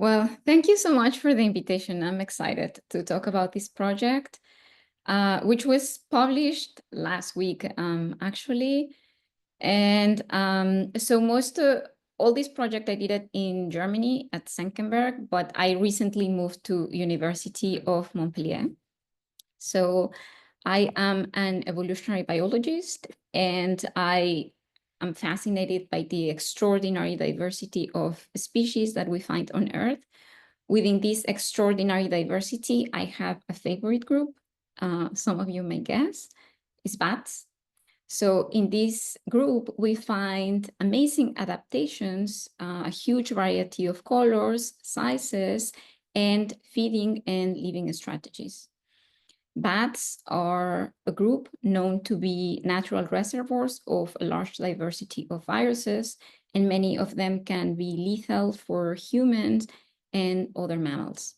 Well, thank you so much for the invitation. I'm excited to talk about this project, which was published last week, actually. And so all this project, I did it in Germany at Senckenberg, but I recently moved to University of Montpellier. So I am an evolutionary biologist, and I am fascinated by the extraordinary diversity of species that we find on Earth. Within this extraordinary diversity, I have a favorite group. Some of you may guess, is bats. So in this group, we find amazing adaptations, a huge variety of colors, sizes, and feeding and living strategies. Bats are a group known to be natural reservoirs of a large diversity of viruses, and many of them can be lethal for humans and other mammals.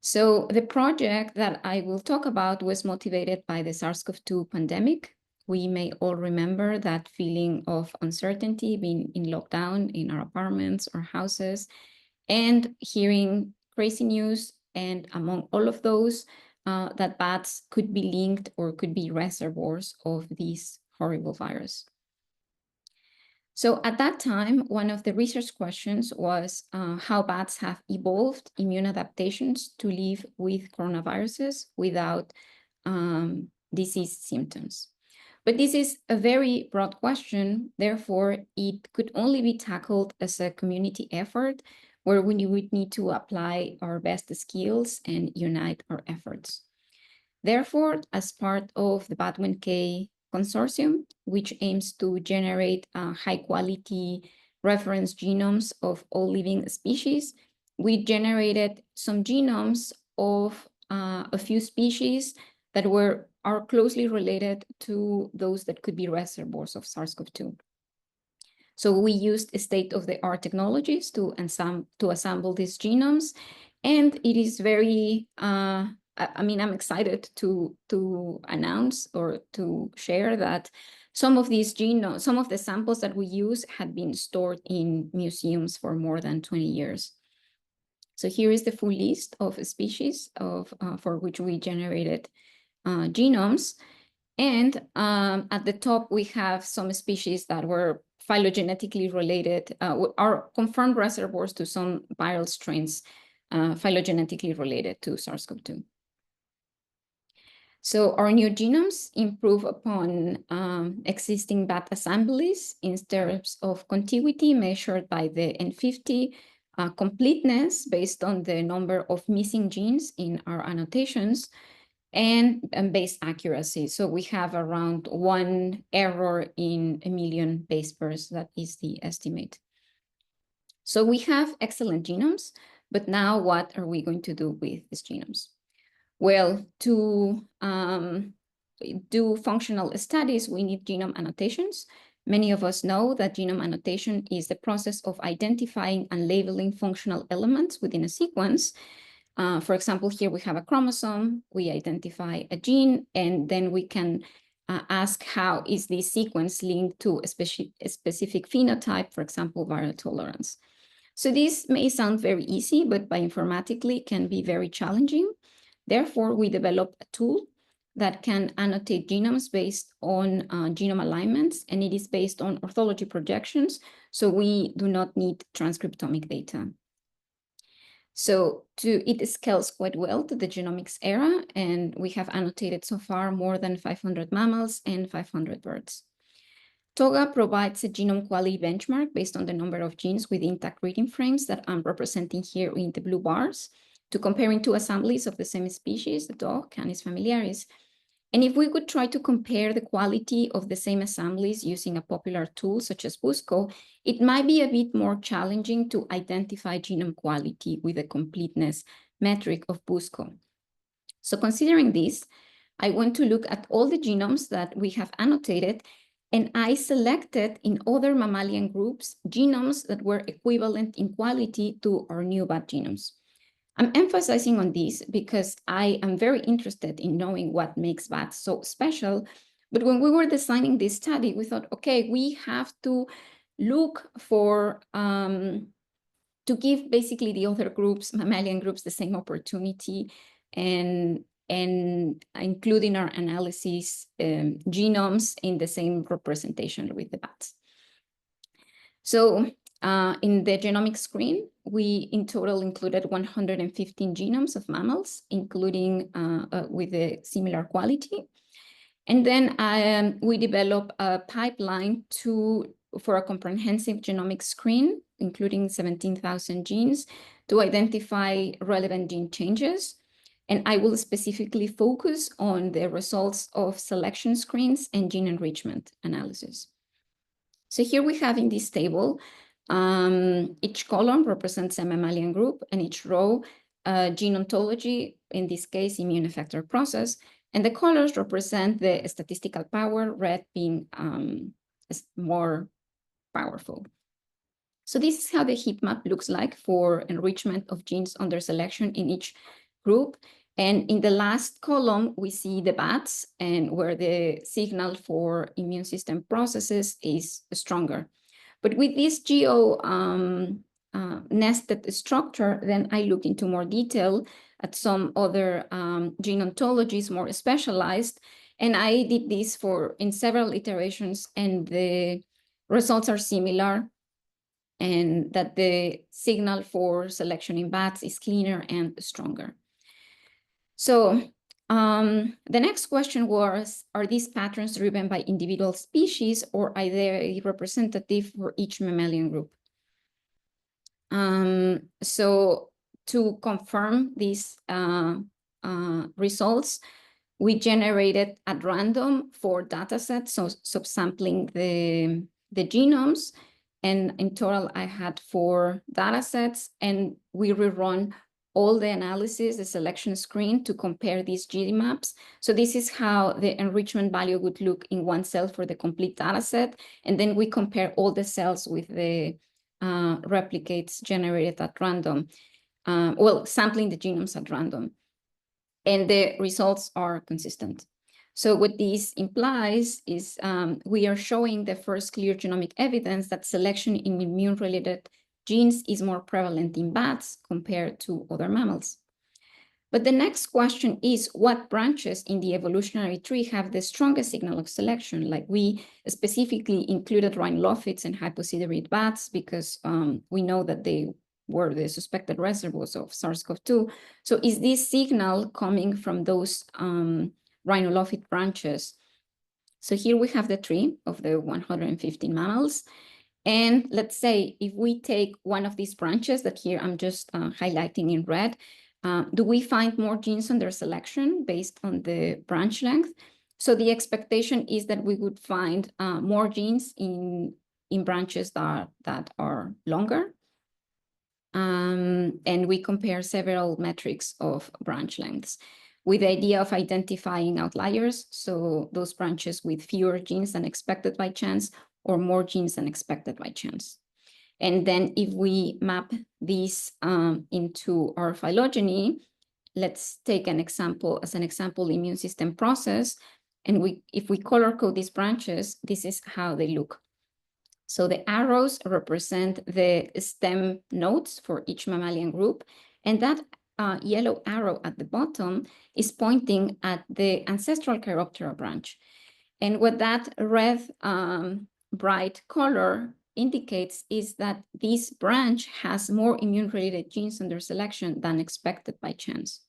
So the project that I will talk about was motivated by the SARS-CoV-2 pandemic. We may all remember that feeling of uncertainty, being in lockdown in our apartments or houses, and hearing crazy news. And among all of those, that bats could be linked or could be reservoirs of this horrible virus. So at that time, one of the research questions was how bats have evolved immune adaptations to live with coronaviruses without disease symptoms. But this is a very broad question. Therefore, it could only be tackled as a community effort where we would need to apply our best skills and unite our efforts. Therefore, as part of the BAT1K consortium, which aims to generate high-quality reference genomes of all living species, we generated some genomes of a few species that are closely related to those that could be reservoirs of SARS-CoV-2. So we used state-of-the-art technologies to assemble these genomes, and it is very I'm excited to announce or to share that some of these genomes, some of the samples that we use had been stored in museums for more than 20 years. So here is the full list of species for which we generated genomes. And at the top, we have some species that were phylogenetically related, are confirmed reservoirs to some viral strains phylogenetically related to SARS-CoV-2. So our new genomes improve upon existing bat assemblies in terms of contiguity measured by the N50, completeness based on the number of missing genes in our annotations, and base accuracy. So we have around 1 error in a million base pairs. That is the estimate. So we have excellent genomes, but now what are we going to do with these genomes? Well, to do functional studies, we need genome annotations. Many of us know that genome annotation is the process of identifying and labeling functional elements within a sequence. For example, here we have a chromosome, we identify a gene, and then we can ask how is this sequence linked to a specific phenotype, for example, viral tolerance. So this may sound very easy, but bioinformatically can be very challenging. Therefore, we developed a tool that can annotate genomes based on genome alignments, and it is based on orthology projections, so we do not need transcriptomic data. So it scales quite well to the genomics era, and we have annotated so far more than 500 mammals and 500 birds. TOGA provides a genome quality benchmark based on the number of genes with intact reading frames that I'm representing here in the blue bars to comparing two assemblies of the same species, the dog, Canis familiaris. And if we could try to compare the quality of the same assemblies using a popular tool such as Busco, it might be a bit more challenging to identify genome quality with the completeness metric of Busco. So considering this, I want to look at all the genomes that we have annotated, and I selected in other mammalian groups genomes that were equivalent in quality to our new bat genomes. I'm emphasizing on this because I am very interested in knowing what makes bats so special. But when we were designing this study, we thought, okay, we have to look for to give basically the other groups, mammalian groups, the same opportunity, and include in our analysis genomes in the same representation with the bats. So in the genomic screen, we in total included 115 genomes of mammals, including with a similar quality. And then we developed a pipeline for a comprehensive genomic screen, including 17,000 genes, to identify relevant gene changes. And I will specifically focus on the results of selection screens and gene enrichment analysis. So here we have in this table, each column represents a mammalian group, and each row, gene ontology, in this case, immune effector process. And the colors represent the statistical power, red being more powerful. So this is how the heat map looks like for enrichment of genes under selection in each group. And in the last column, we see the bats, and where the signal for immune system processes is stronger. But with this geo nested structure, then I looked into more detail at some other gene ontologies, more specialized. And I did this in several iterations, and the results are similar, and that the signal for selection in bats is cleaner and stronger. So the next question was, are these patterns driven by individual species, or are they representative for each mammalian group? So to confirm these results, we generated at random 4 data sets, so subsampling the genomes. And in total, I had 4 data sets, and we rerun all the analysis, the selection screen, to compare these gene maps. So this is how the enrichment value would look in one cell for the complete data set. And then we compare all the cells with the replicates generated at random, sampling the genomes at random. And the results are consistent. So what this implies is we are showing the first clear genomic evidence that selection in immune-related genes is more prevalent in bats compared to other mammals. But the next question is, what branches in the evolutionary tree have the strongest signal of selection? Like, we specifically included rhinolophids and hyposiderid bats because we know that they were the suspected reservoirs of SARS-CoV-2. So is this signal coming from those rhinolophid branches? So here we have the tree of the 115 mammals. And let's say if we take one of these branches that here I'm just highlighting in red, do we find more genes under selection based on the branch length? So the expectation is that we would find more genes in branches that are longer. And we compare several metrics of branch lengths with the idea of identifying outliers. So those branches with fewer genes than expected by chance, or more genes than expected by chance. And then if we map these into our phylogeny, let's take an example, immune system process. And if we color code these branches, this is how they look. So the arrows represent the stem nodes for each mammalian group. And that yellow arrow at the bottom is pointing at the ancestral Chiroptera branch. And what that red bright color indicates is that this branch has more immune-related genes under selection than expected by chance.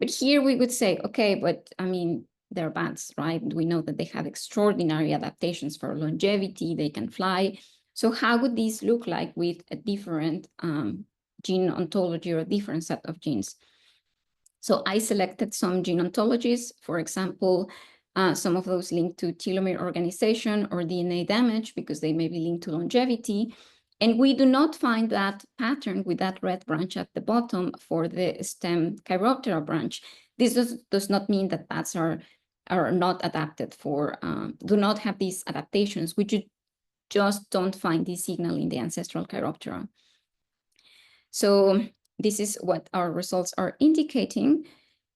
But here we would say, okay, but I mean, they're bats, right? We know that they have extraordinary adaptations for longevity, they can fly. So how would these look like with a different gene ontology or a different set of genes? So I selected some gene ontologies, for example, some of those linked to telomere organization or DNA damage because they may be linked to longevity. And we do not find that pattern with that red branch at the bottom for the stem Chiroptera branch. This does not mean that bats are not adapted for, do not have these adaptations. We just don't find this signal in the ancestral Chiroptera. So this is what our results are indicating.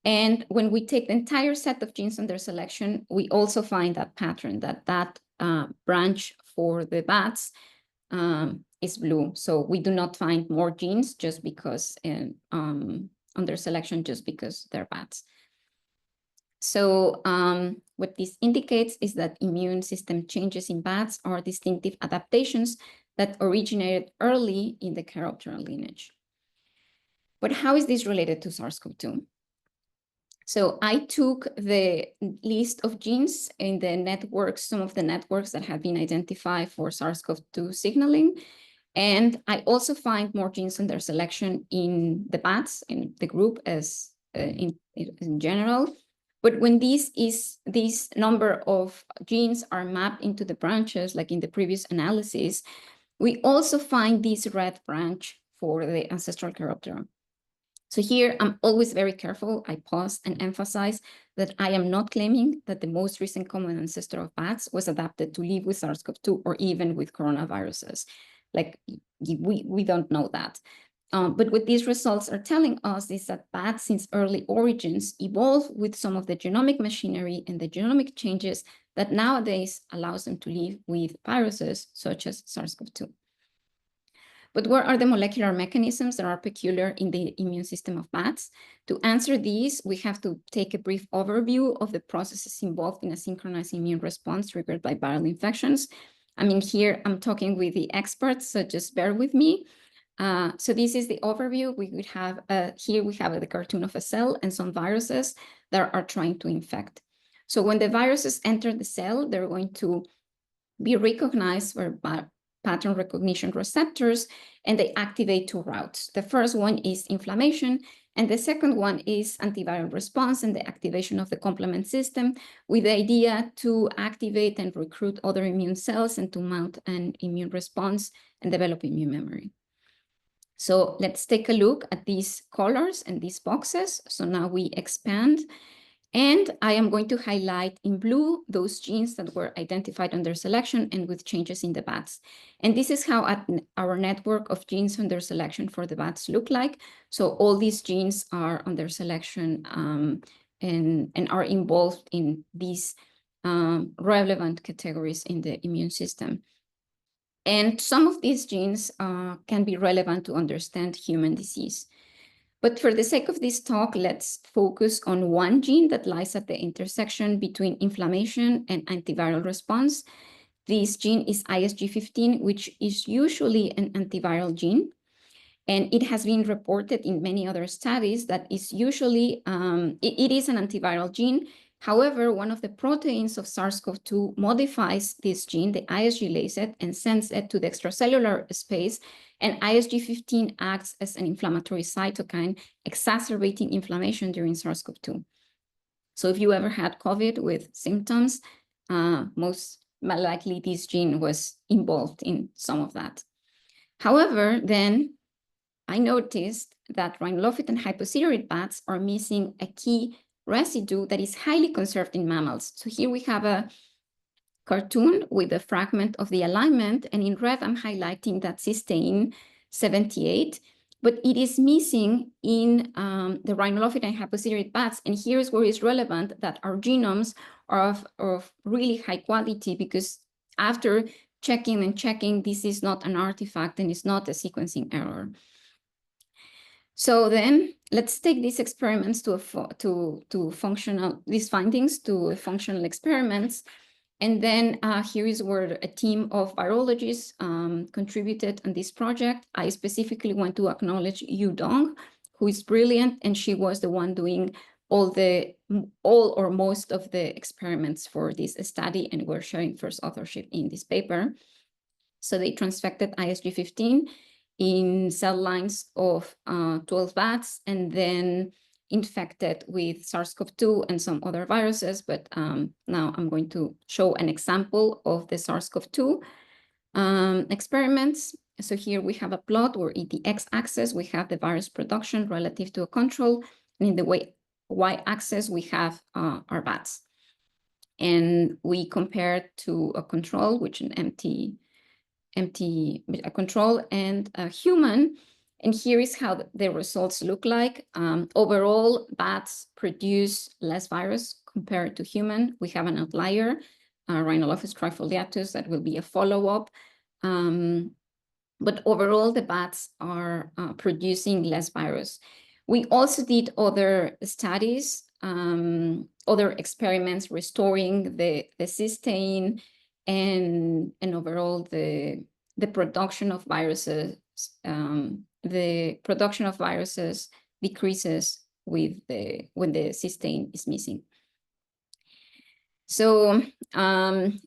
And when we take the entire set of genes under selection, we also find that pattern, that branch for the bats is blue. So we do not find more genes just because under selection, just because they're bats. So what this indicates is that immune system changes in bats are distinctive adaptations that originated early in the Chiroptera lineage. But how is this related to SARS-CoV-2? So I took the list of genes in the networks, some of the networks that have been identified for SARS-CoV-2 signaling. And I also find more genes under selection in the bats, in the group as in general. But when this number of genes are mapped into the branches, like in the previous analysis, we also find this red branch for the ancestral Chiroptera. So here, I'm always very careful. I pause and emphasize that I am not claiming that the most recent common ancestor of bats was adapted to live with SARS-CoV-2 or even with coronaviruses. Like, we don't know that. But what these results are telling us is that bats, since early origins, evolved with some of the genomic machinery and the genomic changes that nowadays allows them to live with viruses such as SARS-CoV-2. But what are the molecular mechanisms that are peculiar in the immune system of bats? To answer these, we have to take a brief overview of the processes involved in a synchronized immune response triggered by viral infections. I mean, here I'm talking with the experts, so just bear with me. So this is the overview. We would have here we have the cartoon of a cell and some viruses that are trying to infect. So when the viruses enter the cell, they're going to be recognized by pattern recognition receptors, and they activate two routes. The first one is inflammation, and the second one is antiviral response and the activation of the complement system, with the idea to activate and recruit other immune cells and to mount an immune response and develop immune memory. So let's take a look at these colors and these boxes. So now we expand, and I am going to highlight in blue those genes that were identified under selection and with changes in the bats. And this is how our network of genes under selection for the bats look like. So all these genes are under selection and are involved in these relevant categories in the immune system. And some of these genes can be relevant to understand human disease. But for the sake of this talk, let's focus on one gene that lies at the intersection between inflammation and antiviral response. This gene is ISG15, which is usually an antiviral gene. And it has been reported in many other studies that is usually, it is an antiviral gene. However, one of the proteins of SARS-CoV-2 modifies this gene, the ISG lacet, and sends it to the extracellular space. And ISG15 acts as an inflammatory cytokine, exacerbating inflammation during SARS-CoV-2. So if you ever had COVID with symptoms, most likely this gene was involved in some of that. However, then I noticed that rhinolophic and hypoceriid bats are missing a key residue that is highly conserved in mammals. So here we have a cartoon with a fragment of the alignment, and in red I'm highlighting that cysteine 78, but it is missing in the rhinolophic and hypoceriid bats. And here's where it's relevant that our genomes are of really high quality, because after checking and checking, this is not an artifact and it's not a sequencing error. So then let's take these experiments these findings to functional experiments. And then here is where a team of virologists contributed on this project. I specifically want to acknowledge Yu Dong, who is brilliant, and she was the one doing all or most of the experiments for this study, and we're sharing first authorship in this paper. So they transfected ISG15 in cell lines of 12 bats, and then infected with SARS-CoV-2 and some other viruses. But now I'm going to show an example of the SARS-CoV-2 experiments. So here we have a plot where in the x-axis we have the virus production relative to a control, and in the y-axis we have our bats. And we compare to a control, which an empty control, and a human. And here is how the results look like. Overall, bats produce less virus compared to human. We have an outlier, Rhinolophus trifoliatus, that will be a follow-up. But overall, the bats are producing less virus. We also did other studies, other experiments restoring the cysteine and overall the production of viruses. The production of viruses decreases with when the cysteine is missing. So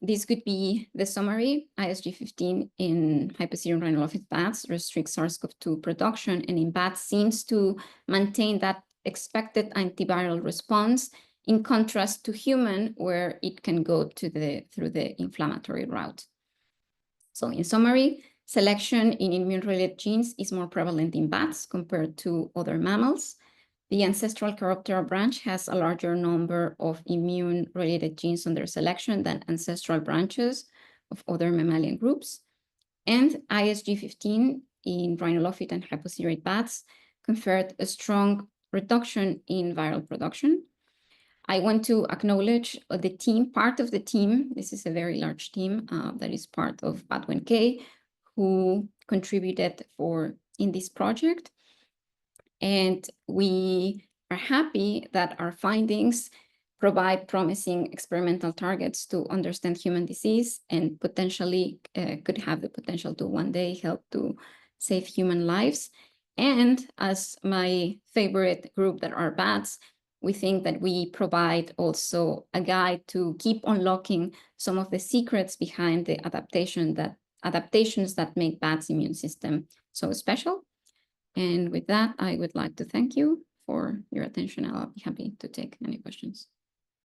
this could be the summary. ISG15 in hypotherian rhinolophic bats restricts SARS-CoV-2 production, and in bats seems to maintain that expected antiviral response, in contrast to human, where it can go to through the inflammatory route. So in summary, selection in immune-related genes is more prevalent in bats compared to other mammals. The ancestral Chiroptera branch has a larger number of immune-related genes under selection than ancestral branches of other mammalian groups. And ISG15 in rhinolophic and hypothyroid bats conferred a strong reduction in viral production. I want to acknowledge the team, part of the team. This is a very large team that is part of BAT1K, who contributed in this project. And we are happy that our findings provide promising experimental targets to understand human disease and potentially could have the potential to one day help to save human lives. And as my favorite group that are bats, we think that we provide also a guide to keep unlocking some of the secrets behind the adaptations that make bats' immune system so special. And with that, I would like to thank you for your attention. I'll be happy to take any questions.